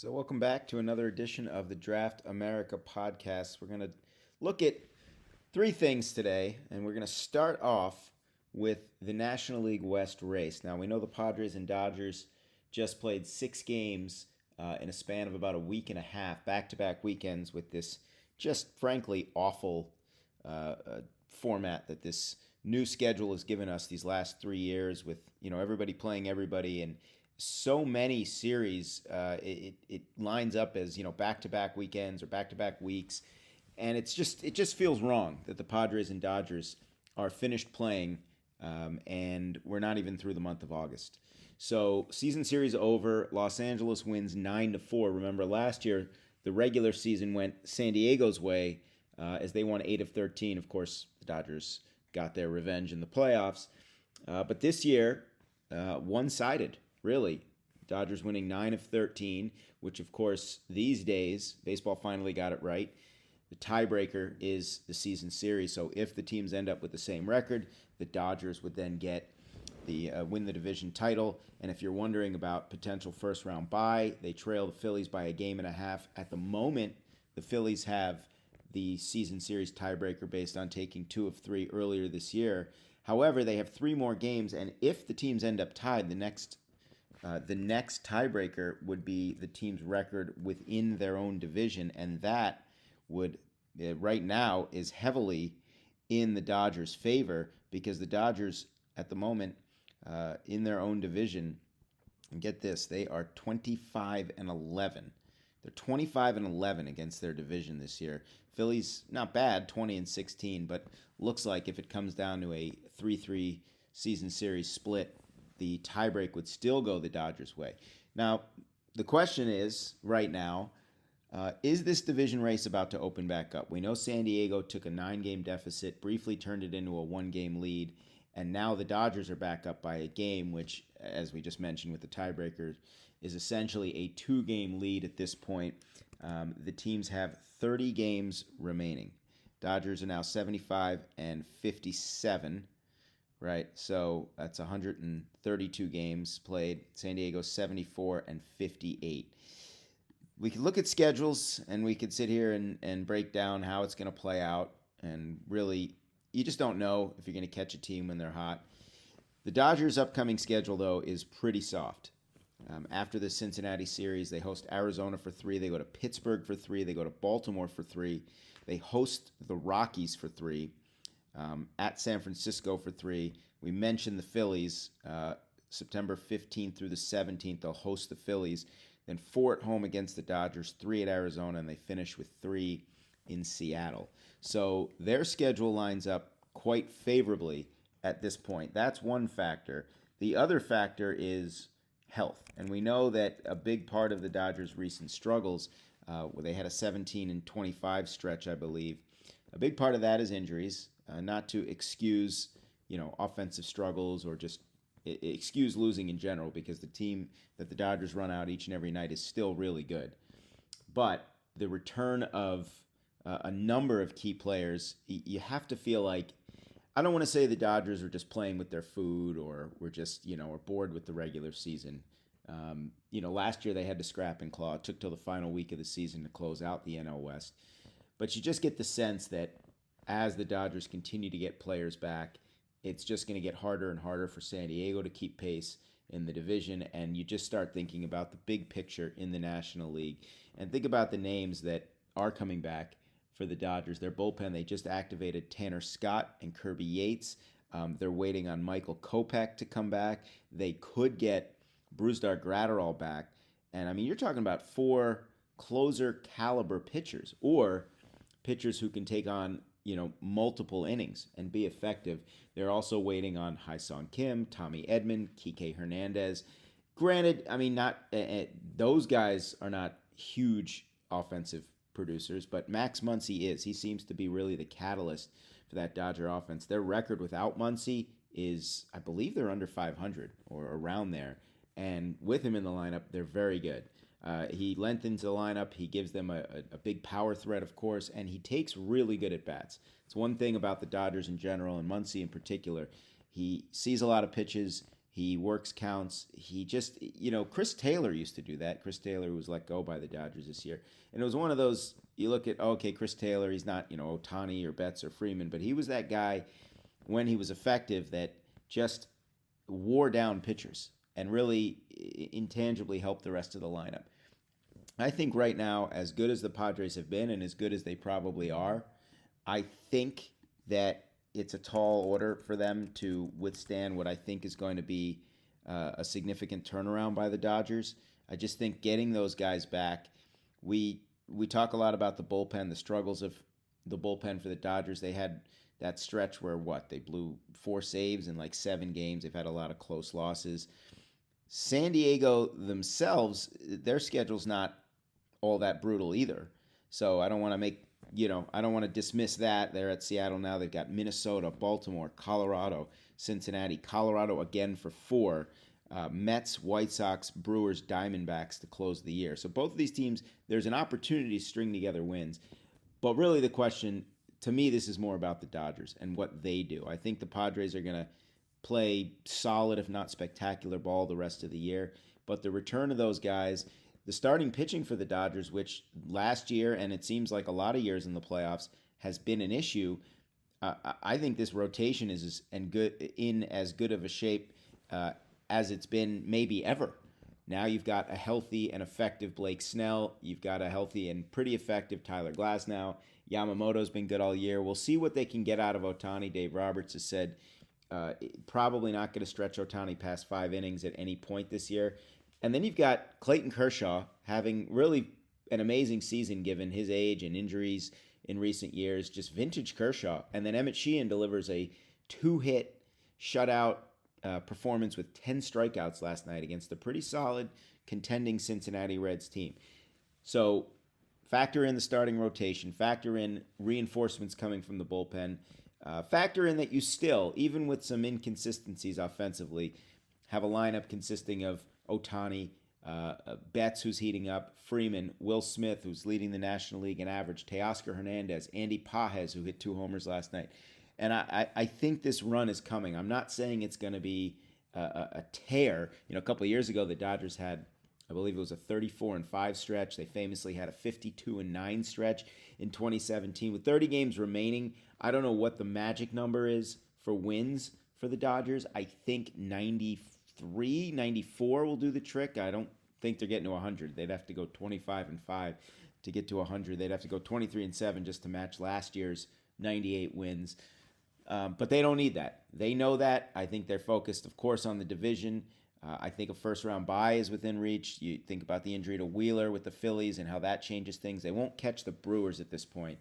So, welcome back to another edition of the Draft America Podcast. We're going to look at three things today, and we're going to start off with the National League West race. Now, we know the Padres and Dodgers just played 6 games in a span of about a week and a half, back-to-back weekends, with this just frankly awful format that this new schedule has given us these last 3 years, with everybody playing everybody and so many series. It lines up as back-to-back weekends or back-to-back weeks, and it just feels wrong that the Padres and Dodgers are finished playing, and we're not even through the month of August. So season series over. Los Angeles wins 9-4. Remember last year the regular season went San Diego's way as they won 8 of 13. Of course, the Dodgers got their revenge in the playoffs, but this year one-sided. Really, Dodgers winning 9 of 13, which of course these days, baseball finally got it right. The tiebreaker is the season series, so if the teams end up with the same record, the Dodgers would then get the win the division title. And if you're wondering about potential first round bye, they trail the Phillies by a game and a half. At the moment, the Phillies have the season series tiebreaker based on taking 2 of 3 earlier this year. However, they have 3 more games, and if the teams end up tied, the next tiebreaker would be the team's record within their own division, and that would, right now, is heavily in the Dodgers' favor, because the Dodgers, at the moment, in their own division, and get this, they are 25-11. They're 25-11 against their division this year. Phillies, not bad, 20-16, but looks like if it comes down to a 3-3 season series split, the tiebreak would still go the Dodgers' way. Now, the question is, right now, is this division race about to open back up? We know San Diego took a 9-game deficit, briefly turned it into a 1-game lead, and now the Dodgers are back up by a game, which, as we just mentioned with the tiebreaker, is essentially a 2-game lead at this point. The teams have 30 games remaining. Dodgers are now 75 and 57. Right, so that's 132 games played. San Diego 74 and 58. We could look at schedules, and we could sit here and break down how it's going to play out. And really, you just don't know if you're going to catch a team when they're hot. The Dodgers' upcoming schedule, though, is pretty soft. After the Cincinnati series, they host Arizona for 3. They go to Pittsburgh for 3. They go to Baltimore for 3. They host the Rockies for 3. At San Francisco for 3. We mentioned the Phillies. September 15th through the 17th, they'll host the Phillies. Then 4 at home against the Dodgers, 3 at Arizona, and they finish with 3 in Seattle. So their schedule lines up quite favorably at this point. That's one factor. The other factor is health. And we know that a big part of the Dodgers' recent struggles, where they had a 17-25 stretch, I believe, a big part of that is injuries. Not to excuse, offensive struggles or just excuse losing in general, because the team that the Dodgers run out each and every night is still really good. But the return of a number of key players, you have to feel like, I don't want to say the Dodgers are just playing with their food or we're just, are bored with the regular season. Last year they had to scrap and claw. It took till the final week of the season to close out the NL West. But you just get the sense that as the Dodgers continue to get players back, it's just going to get harder and harder for San Diego to keep pace in the division, and you just start thinking about the big picture in the National League. And think about the names that are coming back for the Dodgers. Their bullpen, they just activated Tanner Scott and Kirby Yates. They're waiting on Michael Kopech to come back. They could get Brusdar Graterol back. And, you're talking about 4 closer caliber pitchers, or pitchers who can take on multiple innings and be effective. They're also waiting on Hyun-Sung Kim, Tommy Edman, Kike Hernandez. Granted, those guys are not huge offensive producers, but Max Muncy is. He seems to be really the catalyst for that Dodger offense. Their record without Muncy is, I believe they're under 500 or around there. And with him in the lineup, they're very good. He lengthens the lineup. He gives them a big power threat, of course, and he takes really good at-bats. It's one thing about the Dodgers in general, and Muncy in particular. He sees a lot of pitches. He works counts. He just, Chris Taylor used to do that. Chris Taylor was let go by the Dodgers this year. And it was one of those, you look at, okay, Chris Taylor, he's not, Ohtani or Betts or Freeman, but he was that guy when he was effective that just wore down pitchers and really intangibly helped the rest of the lineup. I think right now, as good as the Padres have been and as good as they probably are, I think that it's a tall order for them to withstand what I think is going to be a significant turnaround by the Dodgers. I just think getting those guys back, we talk a lot about the bullpen, the struggles of the bullpen for the Dodgers. They had that stretch where they blew 4 saves in like 7 games. They've had a lot of close losses. San Diego themselves, their schedule's not all that brutal either. So I don't want to dismiss that. They're at Seattle now. They've got Minnesota, Baltimore, Colorado, Cincinnati, Colorado again for 4, Mets, White Sox, Brewers, Diamondbacks to close the year. So both of these teams, there's an opportunity to string together wins. But really the question, to me, this is more about the Dodgers and what they do. I think the Padres are going to play solid, if not spectacular ball the rest of the year. But the return of those guys, the starting pitching for the Dodgers, which last year, and it seems like a lot of years in the playoffs, has been an issue. I think this rotation is in as good of a shape as it's been maybe ever. Now you've got a healthy and effective Blake Snell. You've got a healthy and pretty effective Tyler Glasnow. Yamamoto's been good all year. We'll see what they can get out of Ohtani. Dave Roberts has said probably not going to stretch Ohtani past 5 innings at any point this year. And then you've got Clayton Kershaw having really an amazing season given his age and injuries in recent years, just vintage Kershaw. And then Emmett Sheehan delivers a 2-hit shutout performance with 10 strikeouts last night against a pretty solid contending Cincinnati Reds team. So factor in the starting rotation, factor in reinforcements coming from the bullpen, factor in that you still, even with some inconsistencies offensively, have a lineup consisting of Ohtani, Betts, who's heating up, Freeman, Will Smith, who's leading the National League in average, Teoscar Hernandez, Andy Pages, who hit 2 homers last night. And I think this run is coming. I'm not saying it's going to be a tear. A couple of years ago, the Dodgers had, I believe it was a 34-5 stretch. They famously had a 52-9 stretch in 2017. With 30 games remaining, I don't know what the magic number is for wins for the Dodgers. I think 93, 94 will do the trick. I don't think they're getting to 100. They'd have to go 25-5 to get to 100. They'd have to go 23-7 just to match last year's 98 wins. But they don't need that. They know that. I think they're focused, of course, on the division. I think a first-round bye is within reach. You think about the injury to Wheeler with the Phillies and how that changes things. They won't catch the Brewers at this point.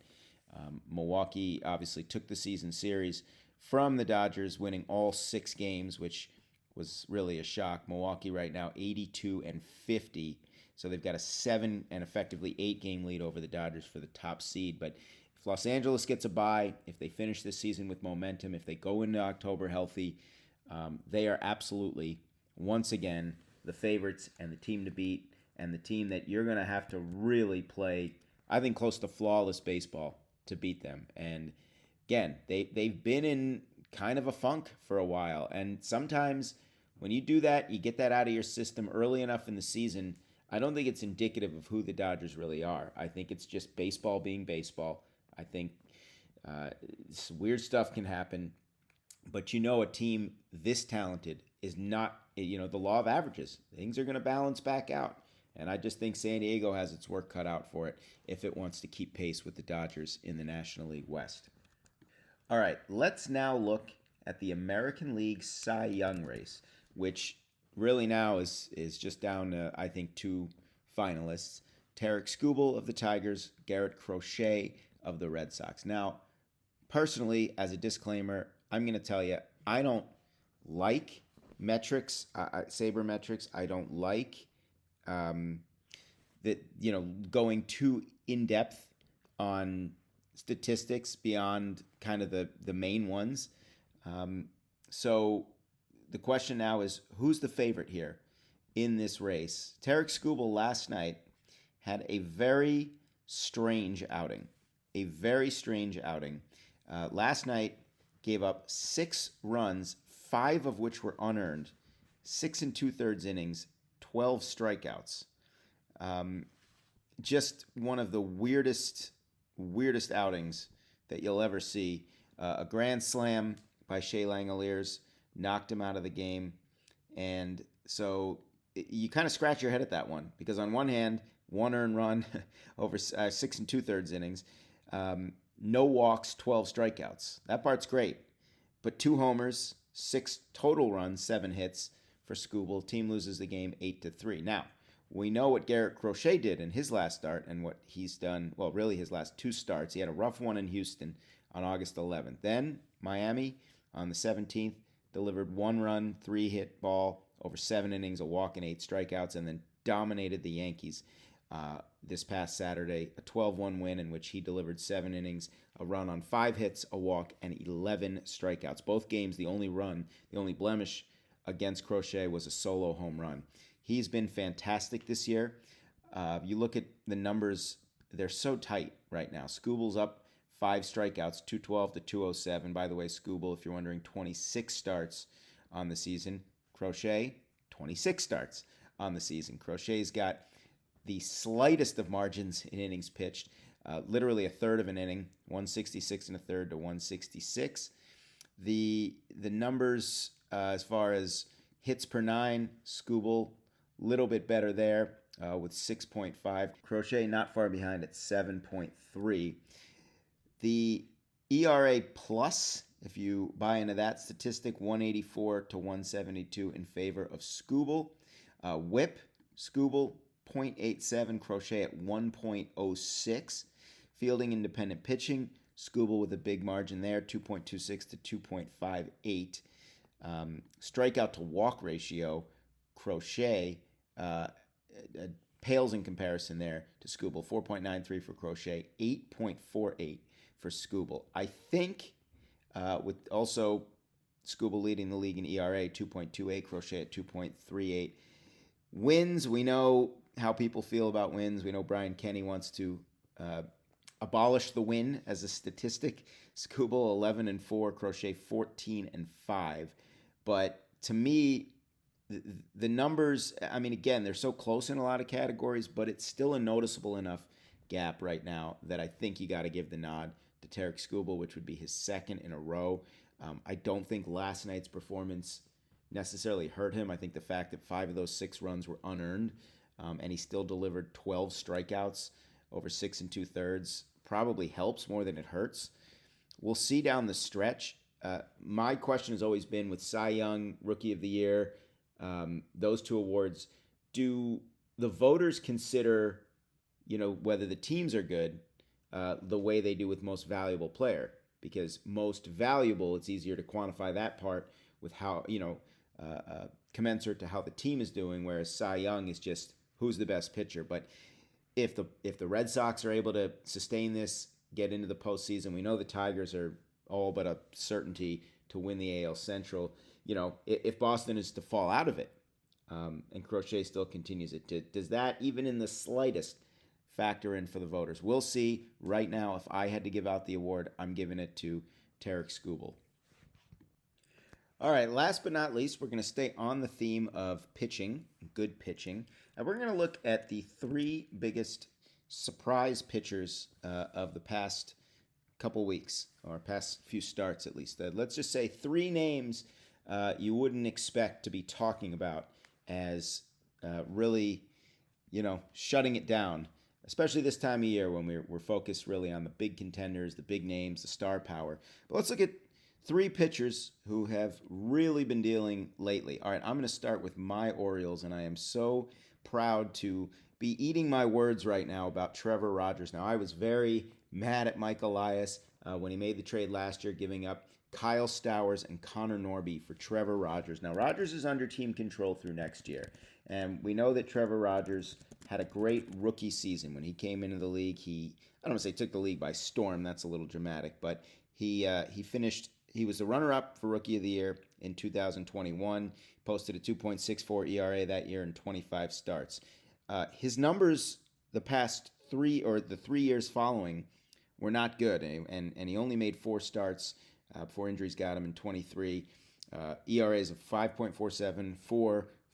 Milwaukee obviously took the season series from the Dodgers, winning all 6 games, which was really a shock. Milwaukee right now 82-50, so they've got a 7 and effectively 8-game lead over the Dodgers for the top seed. But if Los Angeles gets a bye, if they finish this season with momentum, if they go into October healthy, they are absolutely, once again, the favorites and the team to beat, and the team that you're going to have to really play, I think, close to flawless baseball to beat them. And again, they've been in kind of a funk for a while, and sometimes when you do that, you get that out of your system early enough in the season. I don't think it's indicative of who the Dodgers really are. I think it's just baseball being baseball. I think weird stuff can happen, but a team this talented is not, the law of averages. Things are going to balance back out. And I just think San Diego has its work cut out for it if it wants to keep pace with the Dodgers in the National League West. All right, let's now look at the American League Cy Young race, which really now is just down to, I think, 2 finalists. Tarik Skubal of the Tigers, Garrett Crochet of the Red Sox. Now, personally, as a disclaimer, I'm going to tell you, I don't like metrics, sabermetrics. I don't like that, going too in-depth on statistics beyond kind of the main ones. So the question now is, who's the favorite here in this race? Tarik Skubal last night had a very strange outing. Last night gave up 6 runs, 5 of which were unearned, 6 2/3 innings, 12 strikeouts. Just one of the weirdest outings that you'll ever see. A grand slam by Shea Langoliers knocked him out of the game. And so you kind of scratch your head at that one, because on one hand, 1 earned run over 6 2/3 innings, no walks, 12 strikeouts. That part's great. But 2 homers, 6 total runs, 7 hits for Skubal. Team loses the game 8-3. Now, we know what Garrett Crochet did in his last start and what he's done, well, really his last 2 starts. He had a rough one in Houston on August 11th. Then Miami on the 17th delivered 1 run, 3-hit ball over 7 innings, a walk and 8 strikeouts, and then dominated the Yankees this past Saturday, a 12-1 win in which he delivered 7 innings, a run on 5 hits, a walk, and 11 strikeouts. Both games, the only blemish against Crochet was a solo home run. He's been fantastic this year. You look at the numbers, they're so tight right now. Skubal's up 5 strikeouts, 212 to 207. By the way, Skubal, if you're wondering, 26 starts on the season. Crochet, 26 starts on the season. Crochet's got the slightest of margins in innings pitched, literally a third of an inning, 166 1/3 to 166. The numbers as far as hits per 9, Skubal, little bit better there with 6.5. Crochet not far behind at 7.3. The ERA plus, if you buy into that statistic, 184 to 172 in favor of Skubal. Whip, Skubal, 0.87, Crochet at 1.06. Fielding independent pitching, Skubal with a big margin there, 2.26 to 2.58. Strikeout to walk ratio, Crochet pales in comparison there to Skubal, 4.93 for Crochet, 8.48 for Skubal. I think with also Skubal leading the league in ERA, 2.28, Crochet at 2.38. Wins, we know how people feel about wins. We know Brian Kenny wants to abolish the win as a statistic. Skubal 11-4, Crochet 14-5. But to me, the numbers, I mean, again, they're so close in a lot of categories, but it's still a noticeable enough gap right now that I think you got to give the nod to Tarek Skubal, which would be his second in a row. I don't think last night's performance necessarily hurt him. I think the fact that 5 of those 6 runs were unearned, and he still delivered 12 strikeouts over 6 2/3 probably helps more than it hurts. We'll see down the stretch. My question has always been with Cy Young, Rookie of the Year, those 2 awards, do the voters consider, whether the teams are good the way they do with most valuable player? Because most valuable, it's easier to quantify that part with how, commensurate to how the team is doing, whereas Cy Young is just who's the best pitcher. But if the Red Sox are able to sustain this, get into the postseason, we know the Tigers are all but a certainty to win the AL Central. If Boston is to fall out of it, and Crochet still continues it, does that even in the slightest factor in for the voters? We'll see. Right now, if I had to give out the award, I'm giving it to Tarek Skubal. All right, last but not least, we're going to stay on the theme of pitching, good pitching, and we're going to look at the 3 biggest surprise pitchers of the past couple weeks, or past few starts at least. Let's just say 3 names you wouldn't expect to be talking about as really, shutting it down, especially this time of year when we're focused really on the big contenders, the big names, the star power. But let's look at 3 pitchers who have really been dealing lately. All right, I'm going to start with my Orioles, and I am so proud to be eating my words right now about Trevor Rogers. Now, I was very mad at Mike Elias when he made the trade last year, giving up Kyle Stowers and Connor Norby for Trevor Rogers. Now, Rogers is under team control through next year, and we know that Trevor Rogers had a great rookie season. When he came into the league, I don't want to say took the league by storm, that's a little dramatic, but he was the runner-up for Rookie of the Year in 2021, posted a 2.64 ERA that year in 25 starts. His numbers the past 3 years following were not good, and he only made 4 starts before injuries got him in 23. ERAs of 5.47,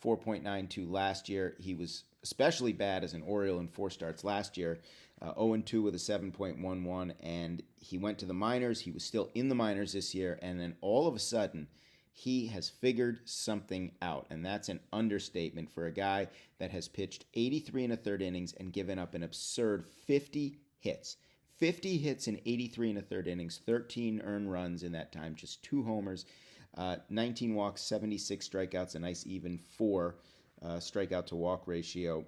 4.92 last year. He was especially bad as an Oriole in 4 starts last year. 0-2 with a 7.11, and he went to the minors. He was still in the minors this year, and then all of a sudden, he has figured something out, and that's an understatement for a guy that has pitched 83 1/3 innings and given up an absurd 50 hits. 50 hits in 83 1/3 innings, 13 earned runs in that time, just 2 homers, 19 walks, 76 strikeouts, a nice even 4 strikeout to walk ratio.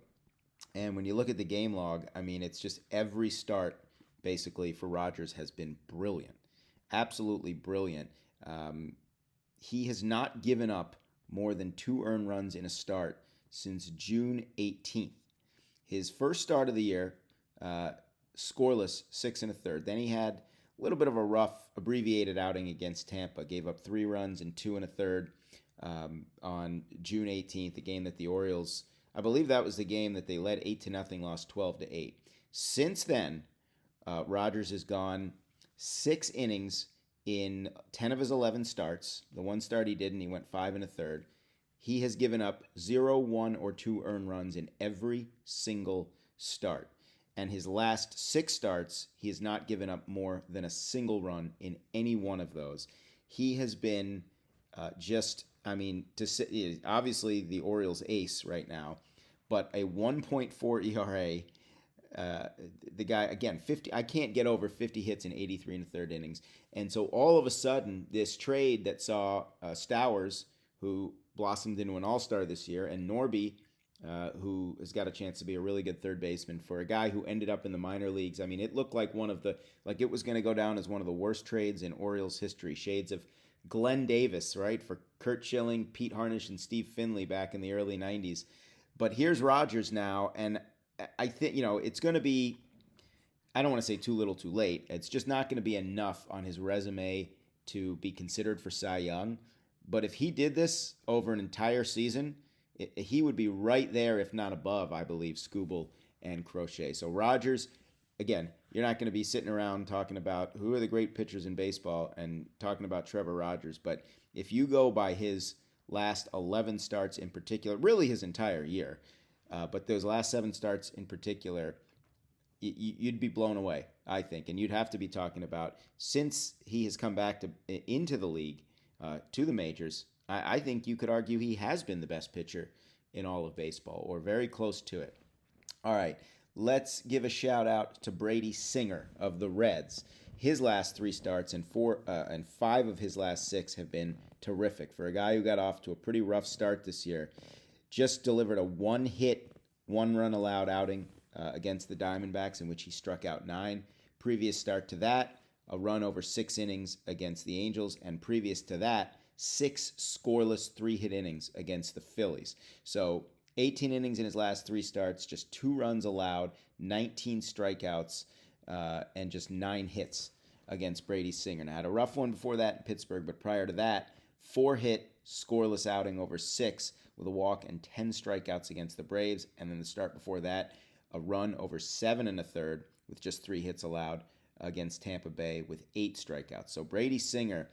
And when you look at the game log, I mean, it's just every start basically for Rogers has been brilliant, absolutely brilliant. He has not given up more than 2 earned runs in a start since June 18th. His first start of the year, scoreless, 6 1/3. Then he had a little bit of a rough, abbreviated outing against Tampa. Gave up 3 runs in 2 1/3 on June 18th, the game that the Orioles, I believe that was the game that they led 8-0, lost 12-8. Since then, Rogers has gone 6 innings in 10 of his 11 starts. The one start he didn't, he went 5 1/3. He has given up 0, 1, or 2 earned runs in every single start. And his last 6 starts, he has not given up more than a single run in any one of those. He has been obviously the Orioles' ace right now, but a 1.4 ERA. The guy, again, 50. I can't get over 50 hits in 83 1/3 innings. And so all of a sudden, this trade that saw Stowers, who blossomed into an all-star this year, and Norby, who has got a chance to be a really good third baseman, for a guy who ended up in the minor leagues. I mean, it looked like it was going to go down as one of the worst trades in Orioles history. Shades of Glenn Davis, right, for Curt Schilling, Pete Harnisch, and Steve Finley back in the early 90s. But here's Rogers now, and I think, it's going to be, I don't want to say too little too late. It's just not going to be enough on his resume to be considered for Cy Young. But if he did this over an entire season, he would be right there, if not above, I believe, Skubal and Crochet. So Rogers, again, you're not going to be sitting around talking about who are the great pitchers in baseball and talking about Trevor Rogers. But if you go by his last 11 starts in particular, really his entire year, but those last 7 starts in particular, you'd be blown away, I think. And you'd have to be talking about, since he has come back into the league, to the majors, I think you could argue he has been the best pitcher in all of baseball, or very close to it. All right, let's give a shout out to Brady Singer of the Reds. His last 3 starts and 5 of his last 6 have been terrific. For a guy who got off to a pretty rough start this year, just delivered a 1-hit, 1-run allowed outing against the Diamondbacks, in which he struck out 9. Previous start to that, a run over 6 innings against the Angels, and previous to that, 6 scoreless 3-hit innings against the Phillies. So 18 innings in his last 3 starts, just 2 runs allowed, 19 strikeouts, and just 9 hits against Brady Singer. Now, had a rough one before that in Pittsburgh, but prior to that, 4-hit scoreless outing over 6 with a walk and 10 strikeouts against the Braves. And then the start before that, a run over 7 1/3 with just 3 hits allowed against Tampa Bay with 8 strikeouts. So Brady Singer,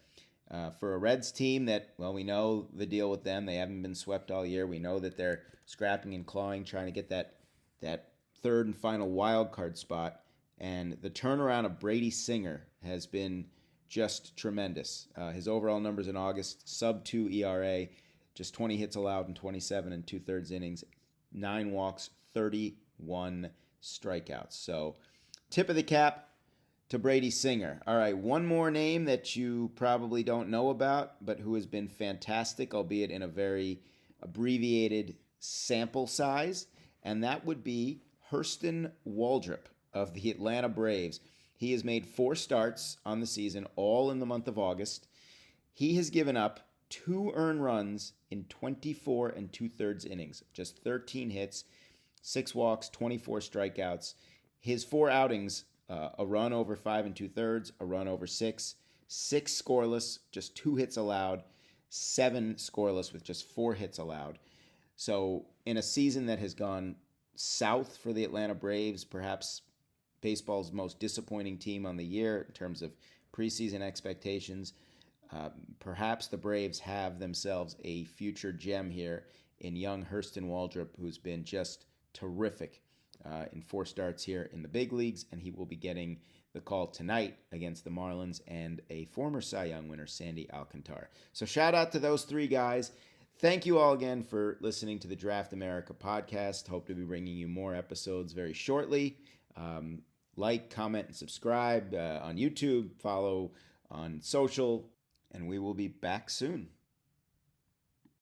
for a Reds team that, well, we know the deal with them. They haven't been swept all year. We know that they're scrapping and clawing, trying to get that third and final wild card spot. And the turnaround of Brady Singer has been just tremendous. His overall numbers in August, sub-2 ERA, just 20 hits allowed in 27 2/3 innings, 9 walks, 31 strikeouts. So tip of the cap to Brady Singer. All right, one more name that you probably don't know about, but who has been fantastic, albeit in a very abbreviated sample size, and that would be Hurston Waldrop of the Atlanta Braves. He has made 4 starts on the season, all in the month of August. He has given up 2 earned runs in 24 2/3 innings, just 13 hits, 6 walks, 24 strikeouts. His 4 outings, a run over 5 2/3, a run over 6, 6 scoreless, just 2 hits allowed, 7 scoreless with just 4 hits allowed. So in a season that has gone south for the Atlanta Braves, perhaps baseball's most disappointing team on the year in terms of preseason expectations, Perhaps the Braves have themselves a future gem here in young Hurston Waldrop, who's been just terrific in 4 starts here in the big leagues, and he will be getting the call tonight against the Marlins and a former Cy Young winner, Sandy Alcantara. So shout out to those 3 guys. Thank you all again for listening to the Draft America podcast. Hope to be bringing you more episodes very shortly. Like, comment, and subscribe on YouTube. Follow on social, and we will be back soon.